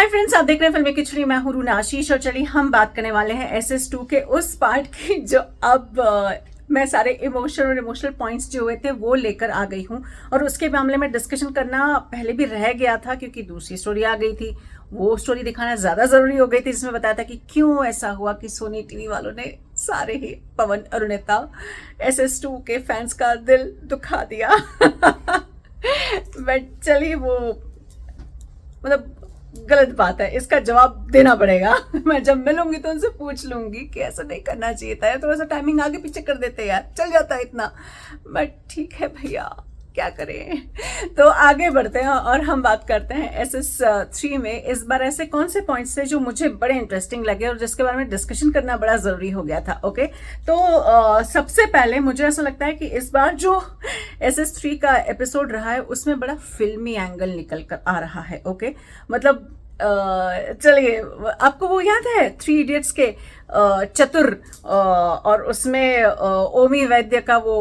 Hi friends, आप देख रहे हैं फिल्मी खिचड़ी। मैं हूं रूना आशीष और चलिए हम बात करने वाले हैं SS2 के उस पार्ट की जो अब मैं सारे इमोशनल पॉइंट्स जो हुए थे वो लेकर आ गई हूं। और उसके मामले में डिस्कशन करना पहले भी रह गया था क्योंकि दूसरी स्टोरी आ गई थी। वो स्टोरी दिखाना ज्यादा जरूरी हो गई थी जिसमें बताया था कि क्यों ऐसा हुआ कि सोनी टीवी वालों ने सारे ही पवन अरुणिता SS2 के फैंस का दिल दुखा दिया। बट चलिए वो मतलब गलत बात है, इसका जवाब देना पड़ेगा। मैं जब मिलूंगी तो उनसे पूछ लूंगी कि ऐसा नहीं करना चाहिए था यार, थोड़ा सा टाइमिंग आगे पीछे कर देते यार, चल जाता है इतना। बट ठीक है भैया, क्या करें। तो आगे बढ़ते हैं और हम बात करते हैं SS3 में इस बार ऐसे कौन से पॉइंट्स थे जो मुझे बड़े इंटरेस्टिंग लगे और जिसके बारे में डिस्कशन करना बड़ा जरूरी हो गया था। ओके, तो सबसे पहले मुझे ऐसा लगता है कि इस बार जो SS3 का एपिसोड रहा है उसमें बड़ा फिल्मी एंगल निकल कर आ रहा है। ओके, मतलब चलिए, आपको वो याद है 3 इडियट्स के चतुर और उसमें ओमी वैद्य का वो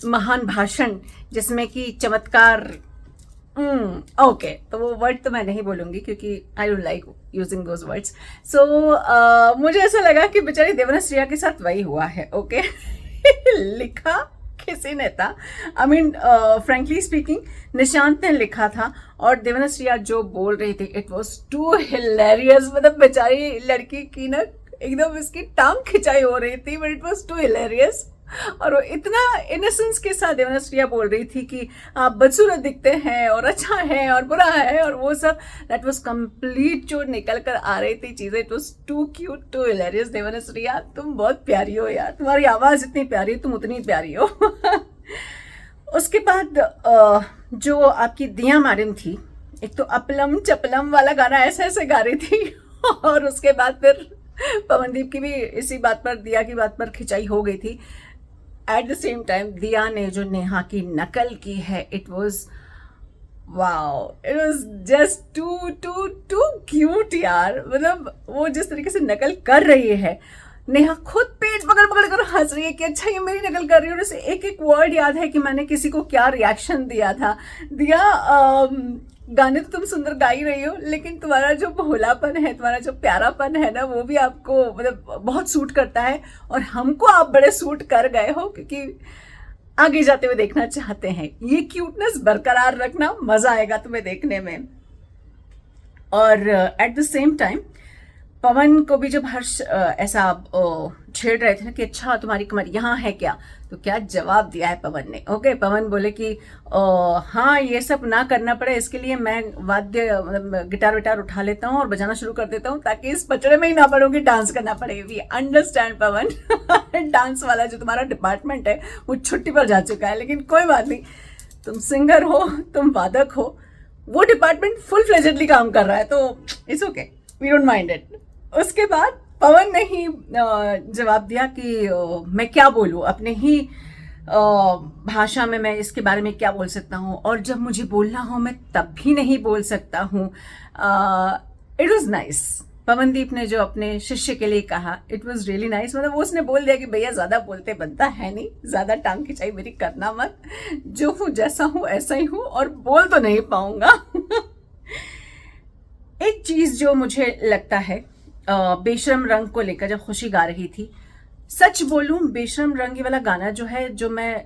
महान भाषण जिसमें कि चमत्कार। ओके, तो वो वर्ड तो मैं नहीं बोलूंगी क्योंकि I don't like using those words. So मुझे ऐसा लगा कि बेचारी देवनश्रिया के साथ वही हुआ है। ओके लिखा किसी ने था, I mean frankly speaking Nishant ने लिखा था और देवनश्रिया जो बोल रही थी इट वॉज टू हिलेरियस। मतलब बेचारी लड़की की ना एकदम इसकी टांग खिंचाई हो रही थी, but it was too hilarious. और वो इतना इनोसेंस के साथ देवनश्रिया बोल रही थी कि आप बदसूरत दिखते हैं और अच्छा है और बुरा है और वो सब। दैट वाज कंप्लीट जो निकल कर आ रही थी चीजें, it was too cute too hilarious. Devanshriya तुम बहुत प्यारी हो यार, तुम्हारी आवाज इतनी प्यारी है, तुम उतनी प्यारी हो। उसके बाद जो आपकी दिया मैडम थी, एक तो अपलम चपलम वाला गाना ऐसे ऐसे गा रही थी और उसके बाद फिर पवनदीप की भी इसी बात पर, दिया की बात पर खिंचाई हो गई थी। एट द सेम टाइम दिया ने जो नेहा की नकल की है, it was wow, it was just too too too cute यार। मतलब वो जिस तरीके से नकल कर रही है, नेहा खुद पेट पकड़ पकड़ कर हंस रही है कि अच्छा ये मेरी नकल कर रही है। और उसे एक एक वर्ड याद है कि मैंने किसी को क्या रिएक्शन दिया था। दिया गाने तो तुम सुंदर गा ही रही हो, लेकिन तुम्हारा जो भोलापन है, तुम्हारा जो प्यारापन है ना, वो भी आपको मतलब बहुत सूट करता है और हमको आप बड़े सूट कर गए हो क्योंकि आगे जाते हुए देखना चाहते हैं। ये क्यूटनेस बरकरार रखना, मजा आएगा तुम्हें देखने में। और एट द सेम टाइम पवन को भी जब हर्ष ऐसा छेड़ रहे थे ना कि अच्छा तुम्हारी कमर यहाँ है क्या, तो क्या जवाब दिया है पवन ने। ओके, पवन बोले कि हाँ ये सब ना करना पड़े इसके लिए मैं वाद्य मतलब गिटार विटार उठा लेता हूँ और बजाना शुरू कर देता हूँ ताकि इस पचड़े में ही ना पड़ूंगी, डांस करना पड़े। We understand Pawan. डांस वाला जो तुम्हारा डिपार्टमेंट है वो छुट्टी पर जा चुका है, लेकिन कोई बात नहीं, तुम सिंगर हो, तुम वादक हो, वो डिपार्टमेंट फुल फ्लेजेडली काम कर रहा है, तो it's okay, we don't mind it. उसके बाद पवन ने ही जवाब दिया कि मैं क्या बोलूं, अपने ही भाषा में मैं इसके बारे में क्या बोल सकता हूं, और जब मुझे बोलना हो मैं तब भी नहीं बोल सकता हूं। It was nice. पवनदीप ने जो अपने शिष्य के लिए कहा, इट वॉज रियली नाइस। मतलब उसने बोल दिया कि भैया ज्यादा बोलते बनता है नहीं, ज्यादा टांग खिंचाई मेरी करना मत, जो हूं जैसा हूं ऐसा ही हूं और बोल तो नहीं पाऊंगा। एक चीज जो मुझे लगता है बेशरम रंग को लेकर, जब खुशी गा रही थी, सच बोलूं बेशरम रंग वाला गाना जो है, जो मैं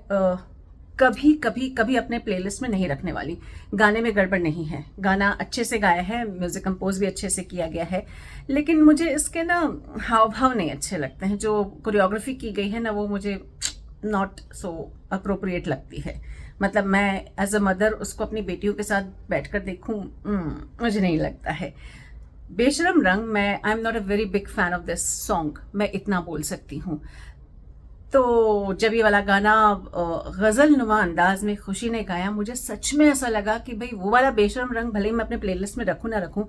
कभी कभी कभी अपने प्लेलिस्ट में नहीं रखने वाली। गाने में गड़बड़ नहीं है, गाना अच्छे से गाया है, म्यूजिक कंपोज भी अच्छे से किया गया है, लेकिन मुझे इसके ना हाव भाव नहीं अच्छे लगते हैं। जो कोरियोग्राफी की गई है ना, वो मुझे नॉट सो अप्रोप्रिएट लगती है। मतलब मैं एज अ मदर उसको अपनी बेटियों के साथ बैठकर देखूं, मुझे नहीं लगता है। बेशरम रंग, मैं I am not a very big fan of this song, मैं इतना बोल सकती हूँ। तो जब ये वाला गाना गजल नुमा अंदाज में खुशी ने गाया, मुझे सच में ऐसा लगा कि भाई वो वाला बेशरम रंग भले ही मैं अपने प्लेलिस्ट में रखूं ना रखूं,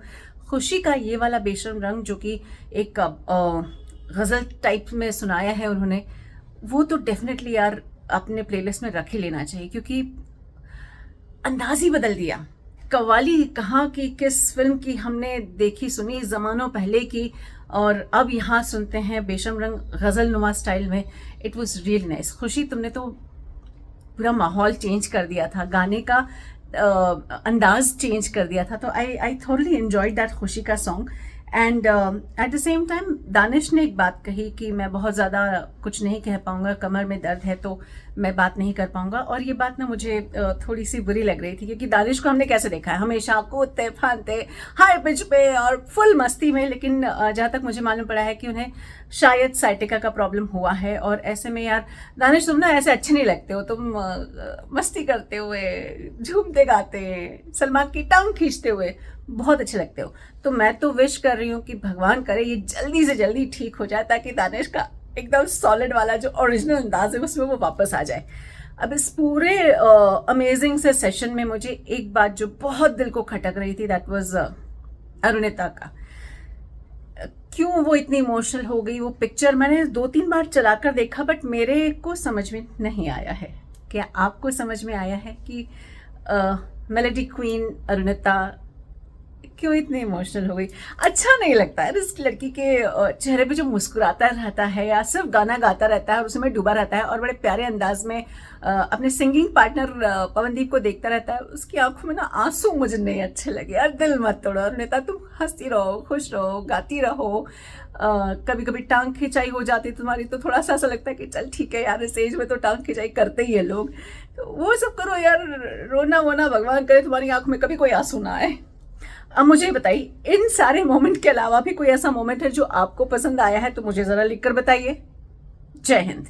खुशी का ये वाला बेशरम रंग जो कि एक गजल टाइप में सुनाया है उन्होंने, वो तो डेफिनेटली यार अपने प्लेलिस्ट में रख ही लेना चाहिए क्योंकि अंदाज ही बदल दिया। कव्वाली कहाँ की, किस फिल्म की हमने देखी सुनी जमानों पहले की, और अब यहाँ सुनते हैं बेशरम रंग गजल नुमा स्टाइल में। It was really nice. खुशी, तुमने तो पूरा माहौल चेंज कर दिया था गाने का। अंदाज चेंज कर दिया था। तो आई थोरली एन्जॉयड दैट खुशी का song. And at the same time Danish ने एक बात कही कि मैं बहुत ज़्यादा कुछ नहीं कह पाऊँगा, कमर में दर्द है तो मैं बात नहीं कर पाऊँगा। और ये बात ना मुझे थोड़ी सी बुरी लग रही थी, क्योंकि दानिश को हमने कैसे देखा है, हमेशा कूदते फानते हाई पिच पे और फुल मस्ती में। लेकिन जहाँ तक मुझे मालूम पड़ा है कि उन्हें शायद साइटिका का प्रॉब्लम हुआ है। और ऐसे में यार दानिश, तुम ना ऐसे अच्छे नहीं लगते हो। तुम मस्ती करते हुए, झूमते गाते, सलमान की टांग खींचते हुए बहुत अच्छे लगते हो। तो मैं तो विश कर रही हूँ कि भगवान करे ये जल्दी से जल्दी ठीक हो जाए, ताकि दानिश का एकदम सॉलिड वाला जो ओरिजिनल अंदाज है उसमें वो वापस आ जाए। अब इस पूरे अमेजिंग से सेशन में मुझे एक बात जो बहुत दिल को खटक रही थी, दैट वाज अरुणिता का। क्यों वो इतनी इमोशनल हो गई। वो पिक्चर मैंने 2-3 बार चलाकर देखा, बट मेरे को समझ में नहीं आया है। क्या आपको समझ में आया है कि मेलोडी क्वीन अरुणिता क्यों इतनी इमोशनल हो गई? अच्छा नहीं लगता है इस लड़की के चेहरे पे जो मुस्कुराता रहता है या सिर्फ गाना गाता रहता है और उसमें डूबा रहता है और बड़े प्यारे अंदाज में अपने सिंगिंग पार्टनर पवनदीप को देखता रहता है, उसकी आंखों में ना आंसू मुझे नहीं अच्छे लगे। यार दिल मत तोड़ो अरुणिता, तुम हंसती रहो, खुश रहो, गाती रहो। कभी कभी टांग खिंचाई हो जाती तुम्हारी तो थोड़ा सा ऐसा लगता है कि चल ठीक है यार, इस एज में तो टांग खिंचाई करते ही है लोग, तो वो सब करो यार। रोना वोना भगवान करे तुम्हारी आंख में कभी कोई आंसू ना आए। अब मुझे बताइए, इन सारे मोमेंट के अलावा भी कोई ऐसा मोमेंट है जो आपको पसंद आया है तो मुझे जरा लिखकर बताइए। जय हिंद।